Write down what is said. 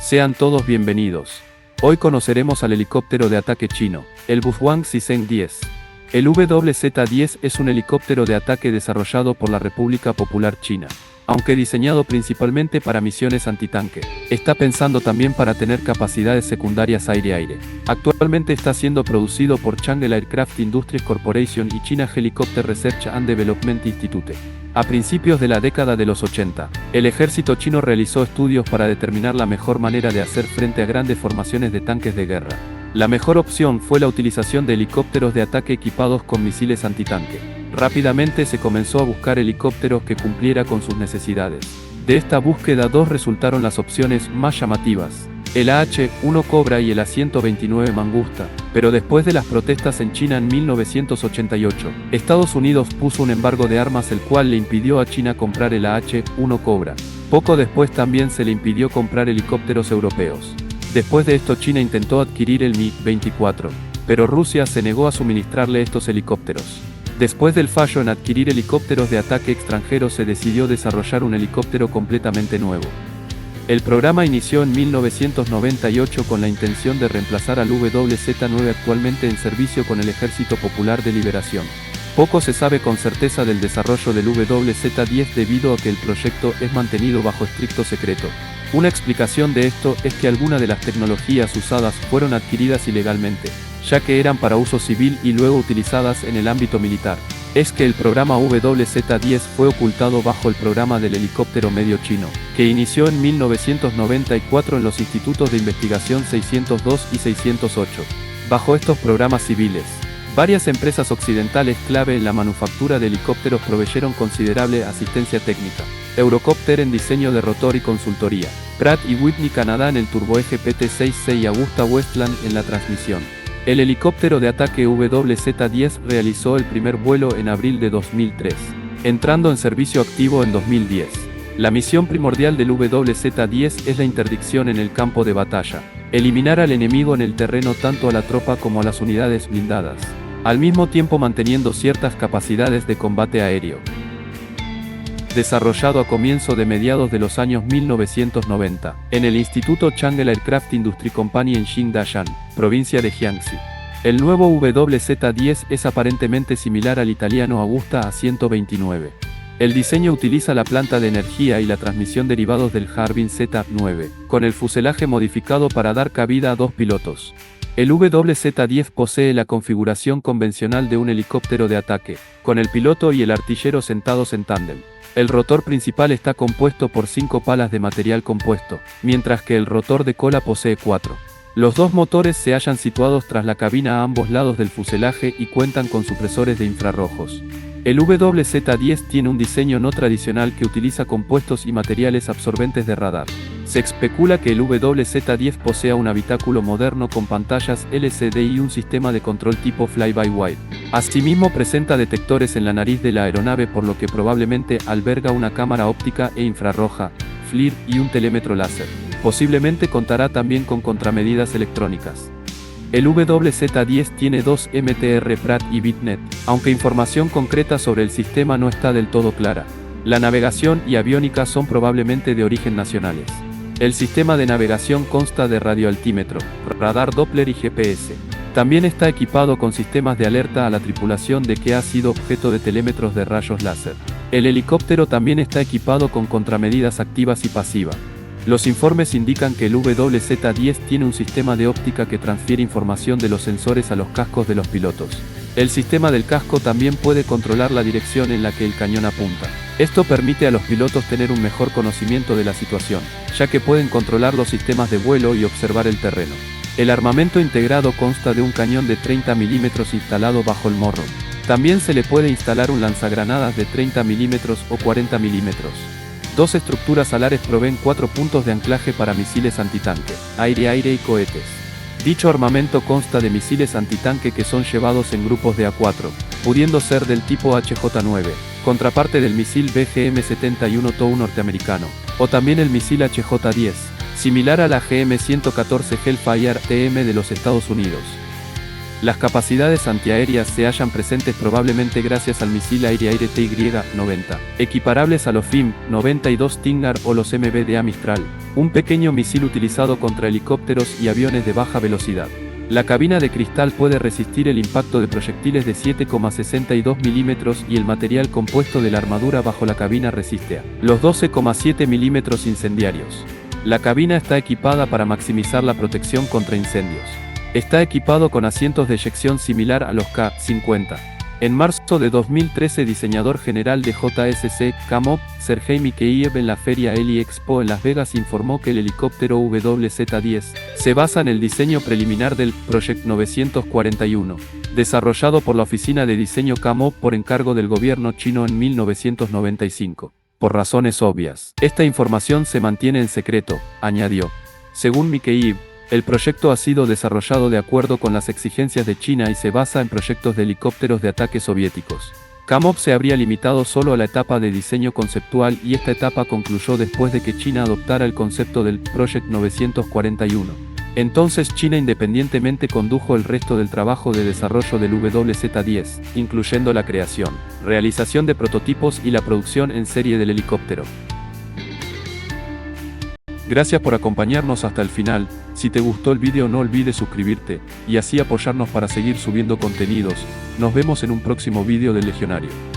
Sean todos bienvenidos. Hoy conoceremos al helicóptero de ataque chino, el Buzhuang Zhizhen 10. El WZ-10 es un helicóptero de ataque desarrollado por la República Popular China. Aunque diseñado principalmente para misiones antitanque, está pensando también para tener capacidades secundarias aire-aire. Actualmente está siendo producido por Chang'e Aircraft Industries Corporation y China Helicopter Research and Development Institute. A principios de la década de los 80, el ejército chino realizó estudios para determinar la mejor manera de hacer frente a grandes formaciones de tanques de guerra. La mejor opción fue la utilización de helicópteros de ataque equipados con misiles antitanque. Rápidamente se comenzó a buscar helicópteros que cumpliera con sus necesidades. De esta búsqueda dos resultaron las opciones más llamativas: el AH-1 Cobra y el A-129 Mangusta, pero después de las protestas en China en 1988, Estados Unidos puso un embargo de armas el cual le impidió a China comprar el AH-1 Cobra. Poco después también se le impidió comprar helicópteros europeos. Después de esto China intentó adquirir el Mi-24, pero Rusia se negó a suministrarle estos helicópteros. Después del fallo en adquirir helicópteros de ataque extranjeros se decidió desarrollar un helicóptero completamente nuevo. El programa inició en 1998 con la intención de reemplazar al WZ-9 actualmente en servicio con el Ejército Popular de Liberación. Poco se sabe con certeza del desarrollo del WZ-10 debido a que el proyecto es mantenido bajo estricto secreto. Una explicación de esto es que algunas de las tecnologías usadas fueron adquiridas ilegalmente, ya que eran para uso civil y luego utilizadas en el ámbito militar. Es que el programa WZ-10 fue ocultado bajo el programa del helicóptero medio chino, que inició en 1994 en los institutos de investigación 602 y 608. Bajo estos programas civiles, varias empresas occidentales clave en la manufactura de helicópteros proveyeron considerable asistencia técnica. Eurocopter en diseño de rotor y consultoría, Pratt & Whitney Canadá en el turboeje PT-6C y Augusta Westland en la transmisión. El helicóptero de ataque WZ-10 realizó el primer vuelo en abril de 2003, entrando en servicio activo en 2010. La misión primordial del WZ-10 es la interdicción en el campo de batalla, eliminar al enemigo en el terreno tanto a la tropa como a las unidades blindadas, al mismo tiempo manteniendo ciertas capacidades de combate aéreo. Desarrollado a comienzo de mediados de los años 1990, en el Instituto Chang'e Aircraft Industry Company en Xingdashan, provincia de Jiangxi. El nuevo WZ-10 es aparentemente similar al italiano Augusta A-129. El diseño utiliza la planta de energía y la transmisión derivados del Harbin Z-9, con el fuselaje modificado para dar cabida a dos pilotos. El WZ-10 posee la configuración convencional de un helicóptero de ataque, con el piloto y el artillero sentados en tándem. El rotor principal está compuesto por 5 palas de material compuesto, mientras que el rotor de cola posee 4. Los dos motores se hallan situados tras la cabina a ambos lados del fuselaje y cuentan con supresores de infrarrojos. El WZ-10 tiene un diseño no tradicional que utiliza compuestos y materiales absorbentes de radar. Se especula que el WZ-10 posea un habitáculo moderno con pantallas LCD y un sistema de control tipo fly-by-wire. Asimismo presenta detectores en la nariz de la aeronave, por lo que probablemente alberga una cámara óptica e infrarroja, FLIR y un telémetro láser. Posiblemente contará también con contramedidas electrónicas. El WZ-10 tiene dos MTR Pratt y BitNet, aunque información concreta sobre el sistema no está del todo clara. La navegación y aviónica son probablemente de origen nacionales. El sistema de navegación consta de radioaltímetro, radar Doppler y GPS. También está equipado con sistemas de alerta a la tripulación de que ha sido objeto de telémetros de rayos láser. El helicóptero también está equipado con contramedidas activas y pasivas. Los informes indican que el WZ-10 tiene un sistema de óptica que transfiere información de los sensores a los cascos de los pilotos. El sistema del casco también puede controlar la dirección en la que el cañón apunta. Esto permite a los pilotos tener un mejor conocimiento de la situación, ya que pueden controlar los sistemas de vuelo y observar el terreno. El armamento integrado consta de un cañón de 30 mm instalado bajo el morro. También se le puede instalar un lanzagranadas de 30 mm o 40 mm. Dos estructuras alares proveen 4 puntos de anclaje para misiles antitanque, aire-aire y cohetes. Dicho armamento consta de misiles antitanque que son llevados en grupos de A4, pudiendo ser del tipo HJ-9, contraparte del misil BGM-71 TOW norteamericano, o también el misil HJ-10, similar a la GM-114 Hellfire TM de los Estados Unidos. Las capacidades antiaéreas se hallan presentes probablemente gracias al misil aire-aire TY-90, equiparables a los FIM-92 Stinger o los MBDA Mistral, un pequeño misil utilizado contra helicópteros y aviones de baja velocidad. La cabina de cristal puede resistir el impacto de proyectiles de 7,62 milímetros y el material compuesto de la armadura bajo la cabina resiste a los 12,7 milímetros incendiarios. La cabina está equipada para maximizar la protección contra incendios. Está equipado con asientos de eyección similar a los K-50. En marzo de 2013, diseñador general de JSC, Kamov, Sergei Mikheyev, en la feria Heli Expo en Las Vegas, informó que el helicóptero WZ-10 se basa en el diseño preliminar del Project 941, desarrollado por la oficina de diseño Kamov por encargo del gobierno chino en 1995. Por razones obvias, esta información se mantiene en secreto, añadió. Según Mikheyev, el proyecto ha sido desarrollado de acuerdo con las exigencias de China y se basa en proyectos de helicópteros de ataque soviéticos. Kamov se habría limitado solo a la etapa de diseño conceptual y esta etapa concluyó después de que China adoptara el concepto del Project 941. Entonces China independientemente condujo el resto del trabajo de desarrollo del WZ-10, incluyendo la creación, realización de prototipos y la producción en serie del helicóptero. Gracias por acompañarnos hasta el final. Si te gustó el video no olvides suscribirte, y así apoyarnos para seguir subiendo contenidos. Nos vemos en un próximo video del Legionario.